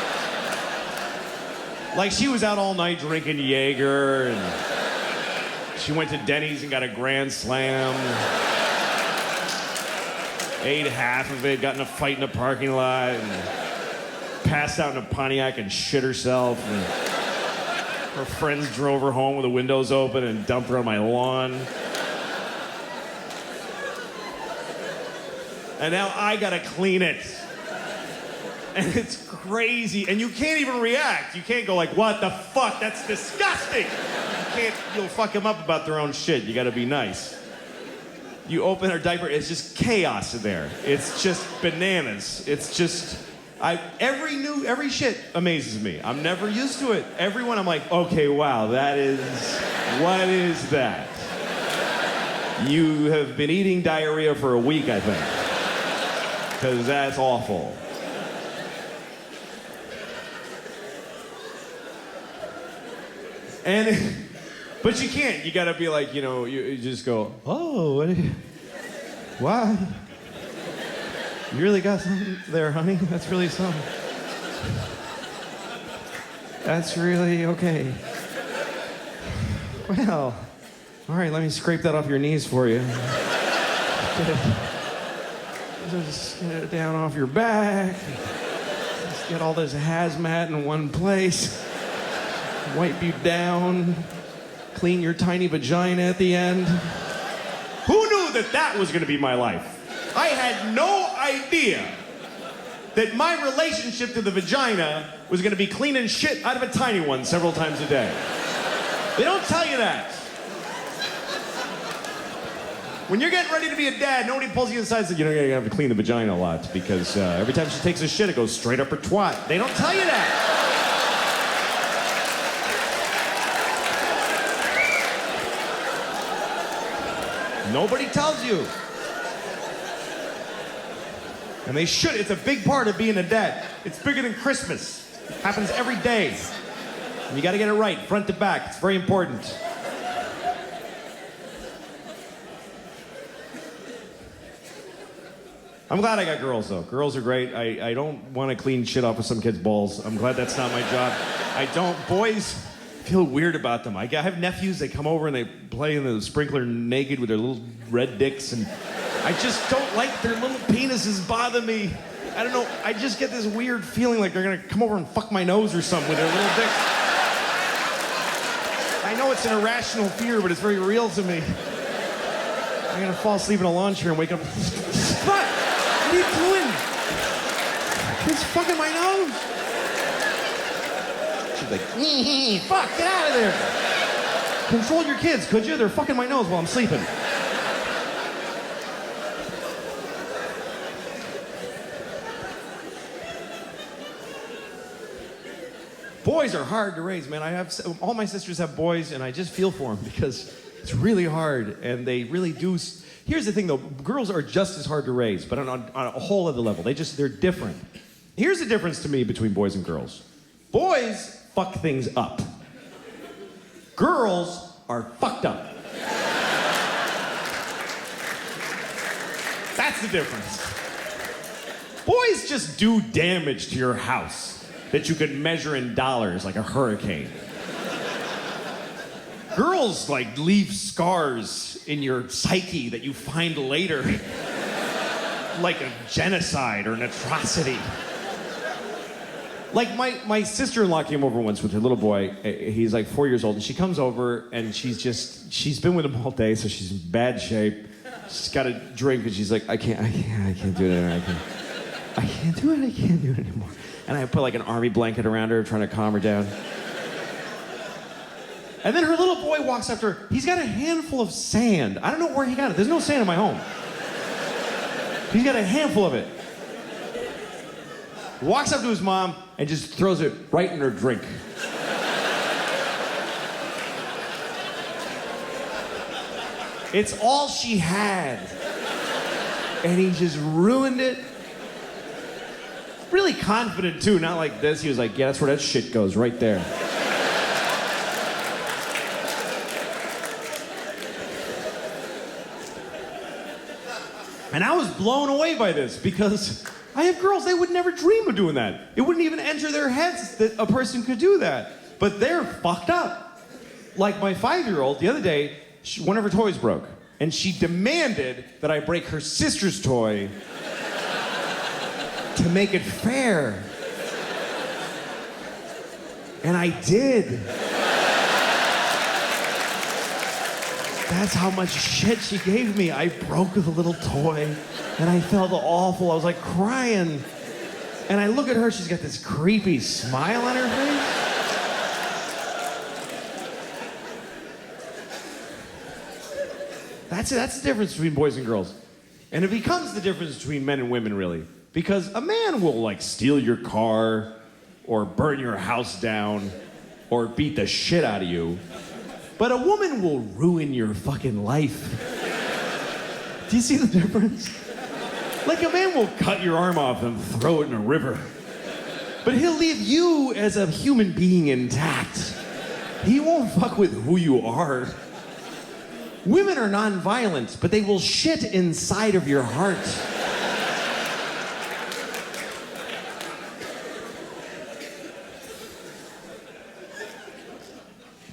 Like she was out all night drinking Jaeger, and she went to Denny's and got a Grand Slam. Ate half of it, got in a fight in a parking lot, and passed out in a Pontiac and shit herself. And her friends drove her home with the windows open and dumped her on my lawn. And now I gotta clean it. And it's crazy. And you can't even react. You can't go like, what the fuck? That's disgusting. You'll fuck them up about their own shit. You gotta be nice. You open her diaper, it's just chaos in there. It's just bananas. It's just, every shit amazes me. I'm never used to it. Everyone, I'm like, okay, wow, what is that? You have been eating diarrhea for a week, I think. Because that's awful. But you can't. You gotta be like, you just go, oh, wow. You really got something there, honey? That's really something. That's really okay. Well, all right, let me scrape that off your knees for you. Just get it down off your back. Just get all this hazmat in one place. Wipe you down. Clean your tiny vagina at the end. Who knew that was gonna be my life? I had no idea that my relationship to the vagina was gonna be cleaning shit out of a tiny one several times a day. They don't tell you that. When you're getting ready to be a dad, nobody pulls you aside and says, you're gonna have to clean the vagina a lot because every time she takes a shit, it goes straight up her twat. They don't tell you that. Nobody tells you. And they should. It's a big part of being a dad. It's bigger than Christmas. It happens every day. And you gotta get it right, front to back. It's very important. I'm glad I got girls, though. Girls are great. I don't want to clean shit off of some kid's balls. I'm glad that's not my job. I don't. Boys, I feel weird about them. I have nephews, they come over and they play in the sprinkler naked with their little red dicks, and I just don't like their little penises bother me. I don't know, I just get this weird feeling like they're gonna come over and fuck my nose or something with their little dicks. I know it's an irrational fear, but it's very real to me. I'm gonna fall asleep in a lawn chair and wake up. What? What are you doing? He's fucking my nose. She's like, fuck, get out of there. Control your kids, could you? They're fucking my nose while I'm sleeping. Boys are hard to raise, man. All my sisters have boys, and I just feel for them because it's really hard, and they really do. Here's the thing, though. Girls are just as hard to raise, but on a whole other level. They're different. Here's the difference to me between boys and girls. Boys fuck things up. Girls are fucked up. That's the difference. Boys just do damage to your house that you could measure in dollars like a hurricane. Girls, like, leave scars in your psyche that you find later, like a genocide or an atrocity. Like, my sister-in-law came over once with her little boy. He's like 4 years old, and she comes over, and she's been with him all day, so she's in bad shape. She's got a drink, and she's like, I can't do it anymore. I can't do it anymore. And I put like an army blanket around her, trying to calm her down. And then her little boy walks up to her. He's got a handful of sand. I don't know where he got it. There's no sand in my home. He's got a handful of it. Walks up to his mom and just throws it right in her drink. It's all she had. And he just ruined it. Really confident, too. Not like this. He was like, yeah, that's where that shit goes, right there. And I was blown away by this because I have girls, they would never dream of doing that. It wouldn't even enter their heads that a person could do that. But they're fucked up. Like my 5-year-old, the other day, one of her toys broke. And she demanded that I break her sister's toy to make it fair. And I did. That's how much shit she gave me. I broke the little toy, and I felt awful. I was like crying. And I look at her, she's got this creepy smile on her face. That's the difference between boys and girls. And it becomes the difference between men and women, really. Because a man will, like, steal your car, or burn your house down, or beat the shit out of you. But a woman will ruin your fucking life. Do you see the difference? Like, a man will cut your arm off and throw it in a river. But he'll leave you as a human being intact. He won't fuck with who you are. Women are non-violent, but they will shit inside of your heart.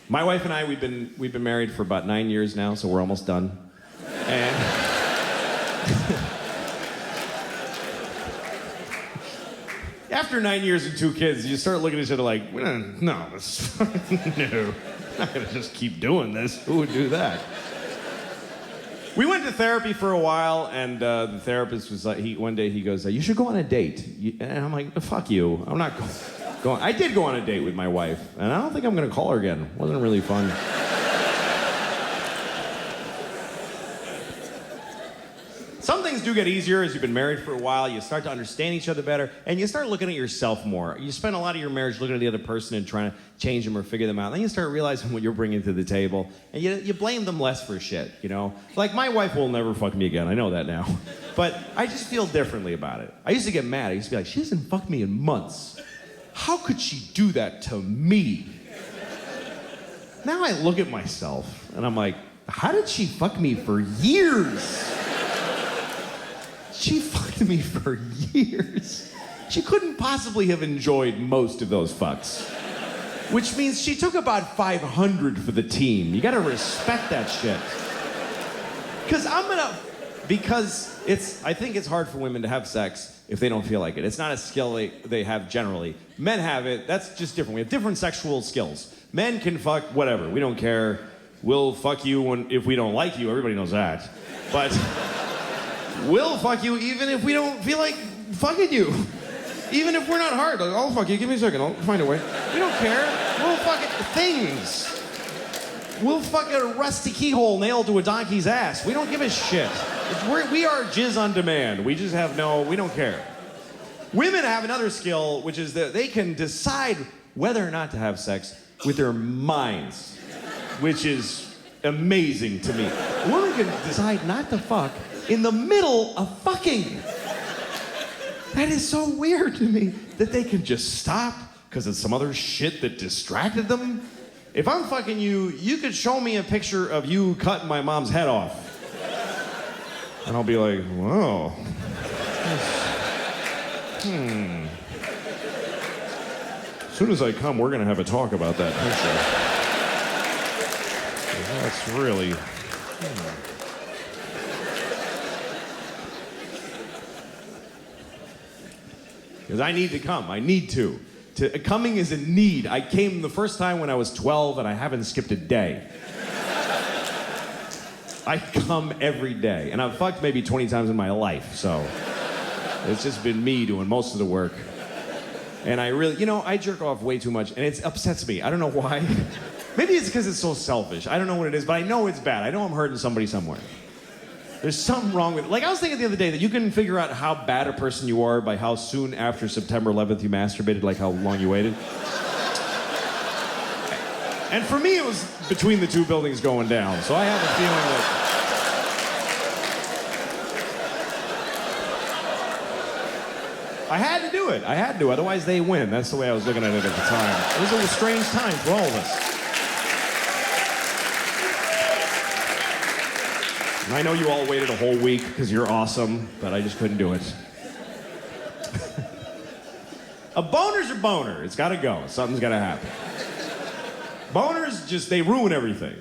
My wife and I, we've been married for about 9 years now, so we're almost done. And after 9 years and 2 kids, you start looking at each other like, no, this no, I'm not gonna just keep doing this. Who would do that? We went to therapy for a while, and the therapist was like, one day he goes, you should go on a date. And I'm like, fuck you, I'm not going. I did go on a date with my wife, and I don't think I'm gonna call her again. It wasn't really fun. Some things do get easier as you've been married for a while. You start to understand each other better, and you start looking at yourself more. You spend a lot of your marriage looking at the other person and trying to change them or figure them out. Then you start realizing what you're bringing to the table, and you blame them less for shit, you know? Like, my wife will never fuck me again. I know that now. But I just feel differently about it. I used to get mad. I used to be like, she hasn't fucked me in months. How could she do that to me? Now I look at myself, and I'm like, how did she fuck me for years? She fucked me for years. She couldn't possibly have enjoyed most of those fucks. Which means she took about 500 for the team. You gotta respect that shit. I think it's hard for women to have sex if they don't feel like it. It's not a skill they have generally. Men have it, that's just different. We have different sexual skills. Men can fuck whatever, we don't care. We'll fuck you if we don't like you, everybody knows that. But we'll fuck you even if we don't feel like fucking you. Even if we're not hard, like, I'll fuck you, give me a second, I'll find a way. We don't care, we'll fuck things. We'll fuck a rusty keyhole nailed to a donkey's ass. We don't give a shit. We are jizz on demand. We just have we don't care. Women have another skill, which is that they can decide whether or not to have sex with their minds, which is amazing to me. A woman can decide not to fuck in the middle of fucking. That is so weird to me that they can just stop because of some other shit that distracted them. If I'm fucking you, you could show me a picture of you cutting my mom's head off. And I'll be like, whoa. As soon as I come, we're gonna have a talk about that picture. That's really... Because I need to come. I need to. Coming is a need. I came the first time when I was 12 and I haven't skipped a day. I come every day. And I've fucked maybe 20 times in my life, so it's just been me doing most of the work. And I really, I jerk off way too much and it upsets me. I don't know why. Maybe it's because it's so selfish. I don't know what it is, but I know it's bad. I know I'm hurting somebody somewhere. There's something wrong with it. Like, I was thinking the other day that you can figure out how bad a person you are by how soon after September 11th you masturbated, like how long you waited. And for me, it was between the two buildings going down. So I have a feeling that I had to do it. I had to, otherwise they win. That's the way I was looking at it at the time. It was a strange time for all of us. And I know you all waited a whole week because you're awesome, but I just couldn't do it. A boner's a boner. It's got to go. Something's got to happen. Boners just, they ruin everything.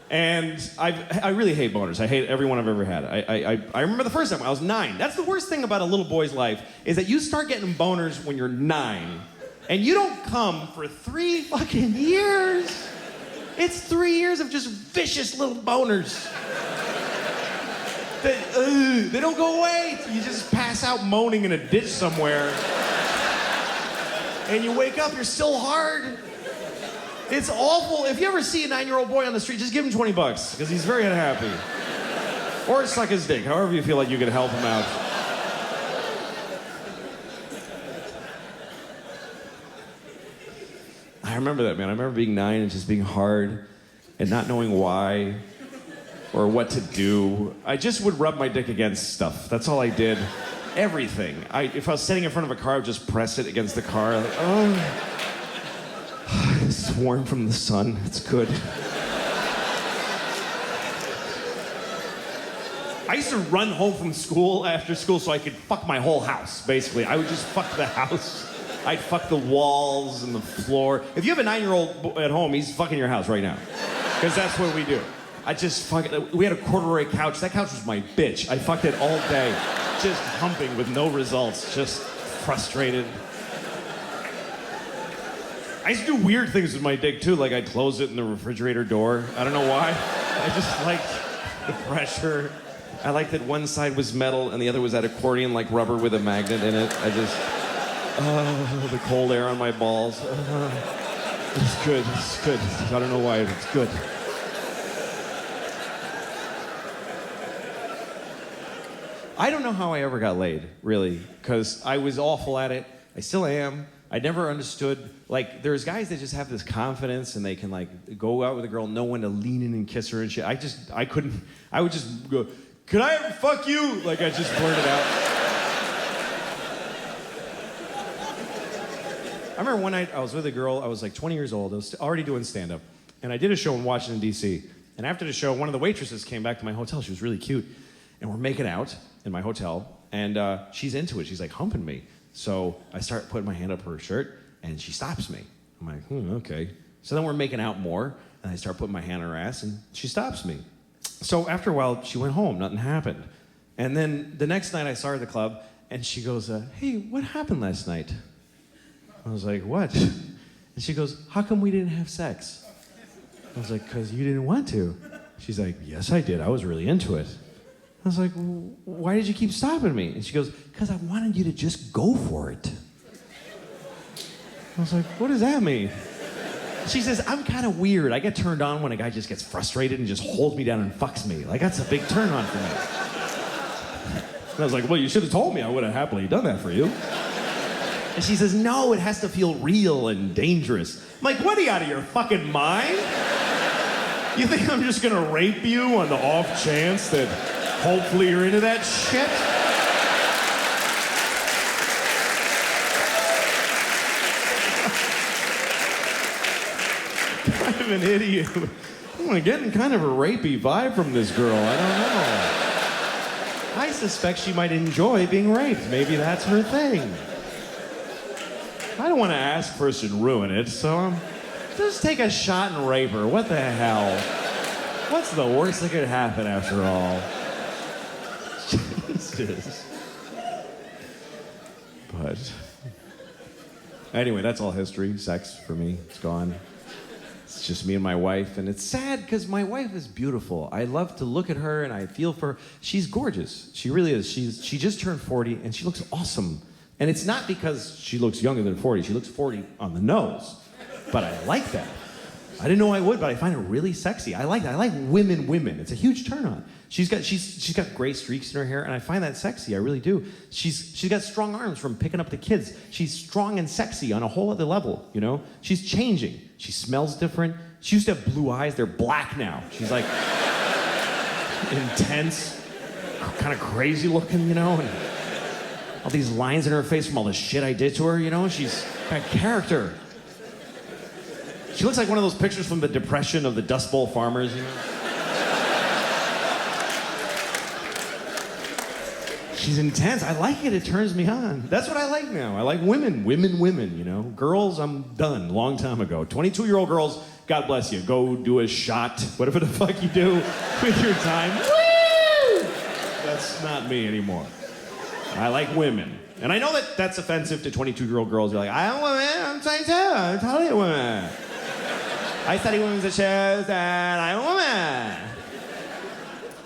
And I really hate boners. I hate every one I've ever had. I remember the first time, I was 9. That's the worst thing about a little boy's life, is that you start getting boners when you're 9, and you don't come for 3 fucking years. It's 3 years of just vicious little boners. They don't go away. You just pass out moaning in a ditch somewhere. And you wake up, you're still hard. It's awful. If you ever see a 9-year-old boy on the street, just give him $20, because he's very unhappy. Or suck his dick, however you feel like you can help him out. I remember that, man. I remember being 9 and just being hard and not knowing why or what to do. I just would rub my dick against stuff. That's all I did. Everything. If I was sitting in front of a car, I would just press it against the car. Like, oh, it's warm from the sun. It's good. I used to run home from school after school so I could fuck my whole house, basically. I would just fuck the house. I'd fuck the walls and the floor. If you have a 9-year-old at home, he's fucking your house right now. Because that's what we do. We had a corduroy couch. That couch was my bitch. I fucked it all day. Just humping with no results. Just frustrated. I used to do weird things with my dick, too. Like, I'd close it in the refrigerator door. I don't know why. I just liked the pressure. I liked that one side was metal and the other was that accordion, like rubber with a magnet in it. The cold air on my balls. It's good. It's good. I don't know why. It's good. I don't know how I ever got laid, really, because I was awful at it. I still am. I never understood, like, there's guys that just have this confidence and they can, like, go out with a girl, know when to lean in and kiss her and shit. I couldn't, I would just go, could I ever fuck you? Like, I just blurted out. I remember one night I was with a girl, I was like 20 years old, I was already doing stand-up, and I did a show in Washington, D.C., and after the show, one of the waitresses came back to my hotel. She was really cute, and we're making out in my hotel, and she's into it. She's like humping me. So I start putting my hand up her shirt, and she stops me. I'm like, okay. So then we're making out more, and I start putting my hand on her ass, and she stops me. So after a while, she went home. Nothing happened. And then the next night, I saw her at the club, and she goes, hey, what happened last night? I was like, what? And she goes, how come we didn't have sex? I was like, because you didn't want to. She's like, yes, I did. I was really into it. I was like, why did you keep stopping me? And she goes, because I wanted you to just go for it. I was like, what does that mean? She says, I'm kind of weird. I get turned on when a guy just gets frustrated and just holds me down and fucks me. Like, that's a big turn on for me. And I was like, well, you should have told me. I would have happily done that for you. And she says, no, it has to feel real and dangerous. I'm like, what, are you out of your fucking mind? You think I'm just gonna rape you on the off chance that hopefully you're into that shit? I'm an idiot. I'm getting kind of a rapey vibe from this girl. I don't know. I suspect she might enjoy being raped. Maybe that's her thing. I don't want to ask first and ruin it, so just take a shot and rape her. What the hell? What's the worst that could happen after all? Jesus. But anyway, that's all history. Sex for me, it's gone. It's just me and my wife, and it's sad because my wife is beautiful. I love to look at her and I feel for her. She's gorgeous. She really is. She just turned 40 and she looks awesome. And it's not because she looks younger than 40. She looks 40 on the nose. But I like that. I didn't know I would, but I find it really sexy. I like that. I like women. It's a huge turn on. She's got gray streaks in her hair, and I find that sexy. I really do. She's got strong arms from picking up the kids. She's strong and sexy on a whole other level, you know? She's changing. She smells different. She used to have blue eyes. They're black now. She's like intense, kind of crazy looking, you know? And all these lines in her face from all the shit I did to her, you know? She's got character. She looks like one of those pictures from the Depression of the Dust Bowl farmers, you know? She's intense. I like it. It turns me on. That's what I like now. I like women, you know? Girls, I'm done. Long time ago. 22-year-old girls, God bless you. Go do a shot. Whatever the fuck you do with your time. Woo! That's not me anymore. I like women. And I know that that's offensive to 22-year-old girls. You're like, I'm a woman. I'm 22. I'm totally a woman. I study women's issues and I'm a woman.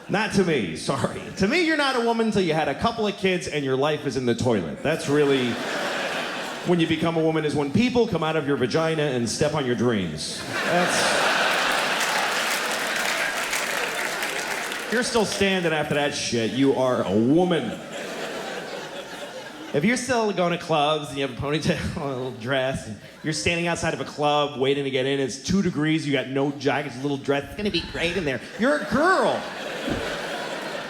Not to me, sorry. To me, you're not a woman until you had a couple of kids and your life is in the toilet. That's really when you become a woman, is when people come out of your vagina and step on your dreams. If you're still standing after that shit, you are a woman. If you're still going to clubs and you have a ponytail, a little dress, and you're standing outside of a club waiting to get in, it's 2 degrees, you got no jacket, a little dress, it's gonna be great in there. You're a girl.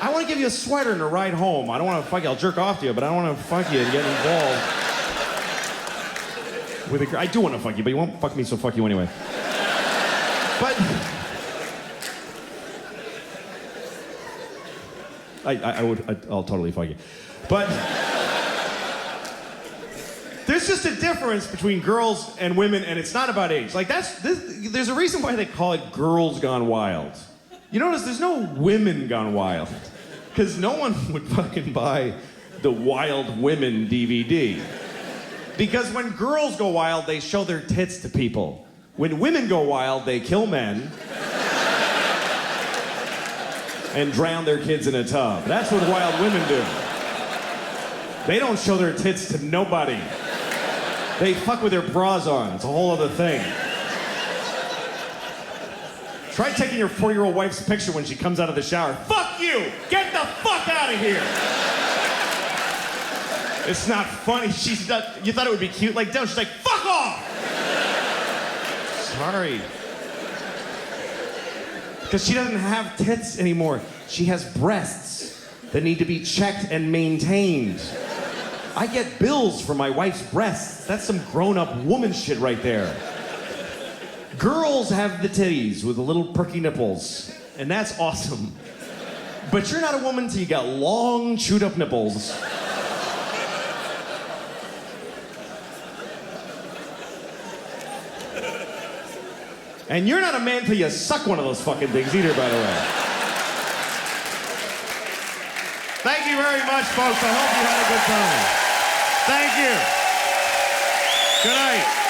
I want to give you a sweater and a ride home. I don't want to fuck you. I'll jerk off to you, but I don't want to fuck you and get involved with a girl. I do want to fuck you, but you won't fuck me, so fuck you anyway. But I'll totally fuck you. But there's just a difference between girls and women, and it's not about age. Like there's a reason why they call it Girls Gone Wild. You notice there's no Women Gone Wild, because no one would fucking buy the Wild Women DVD. Because when girls go wild, they show their tits to people. When women go wild, they kill men and drown their kids in a tub. That's what wild women do. They don't show their tits to nobody. They fuck with their bras on. It's a whole other thing. Try taking your 40-year-old wife's picture when she comes out of the shower. Fuck you! Get the fuck out of here! It's not funny. You thought it would be cute? Like, no, she's like, fuck off! Sorry. Because she doesn't have tits anymore. She has breasts that need to be checked and maintained. I get bills for my wife's breasts. That's some grown-up woman shit right there. Girls have the titties with the little perky nipples, and that's awesome. But you're not a woman till you got long, chewed-up nipples. And you're not a man till you suck one of those fucking things either, by the way. Thank you very much, folks. I hope you had a good time. Thank you. Good night.